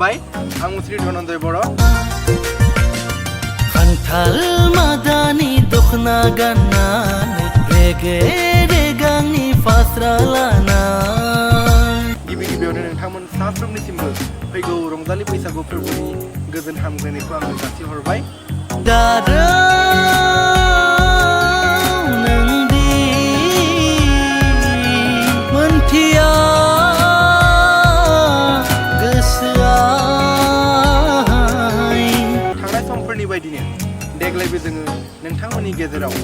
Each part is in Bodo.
खुलुमबाय आं Singer Dhananjay Baro खान्थाल मादानि दखना गाननानै रेगे रेगांनि फास्रा लाना गिबि गिबियावनो नोंथांमोन साफ्रोमनिसिमबो फैगौ रंजालि बैसागु फोरबोनि गोजोन हामलायनायखौ आं जासिहरबाय बायदिनो देग्लायबो जोङो नोंथांमोननि गेजेराव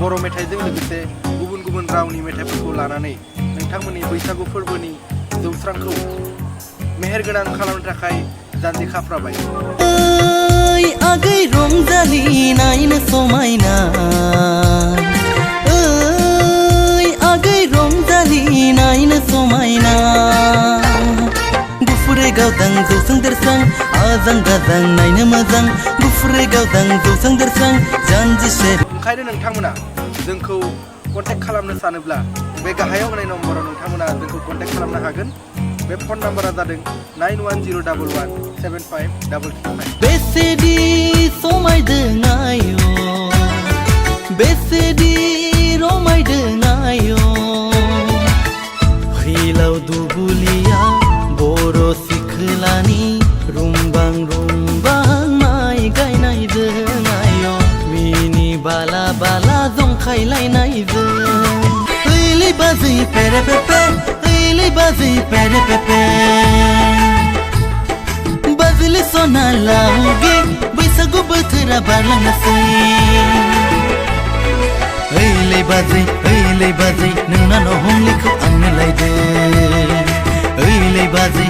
बर' मेथाइजों लोगोसे गुबुन गुबुन रावनि मेथाइफोरखौ लानानै नोंथांमोननि बैसागु फोरबोनि जौस्रांखौ मेहेरगोनां खालामनो थाखाय जानजि खाफ्राबाय ओइ आगै रंजालि नायनो समायना ओइ आगै रंजालि नायनो समायना गुफुरै गावदां जौसां देरसां आजां गाजां नायनो मोजां गुफुरै गावदां जौसां देरसां जानजि सेर ओंखायनो नोंथांमोना जोंखौ कन्टेक्ट खालामनो सानोब्ला बे गाहायाव होनाय नम्बराव नोंथांमोना जोंखौ कन्टेक्ट खालामनो हागोन बे फन नाम्बारा जादों 9101175335 बेसेदि समायदों आय' बेसेदि रमायदों आय' फैलाव दुबुलिया बर' सिखोलानि रुमबां रुमबां माइ गायनायजों आय' मिनि बाला बाला जंखायलायनायजों ओइलै बाजै पेरे पेपे ओइलै बाजै पेरे पेपे बाजिले सना लाउगे बैसागु बोथोरा बारलांनोसै ओइलै बाजै नोंना न' हमलिखौ आंनो लायदो ओइलै बाजै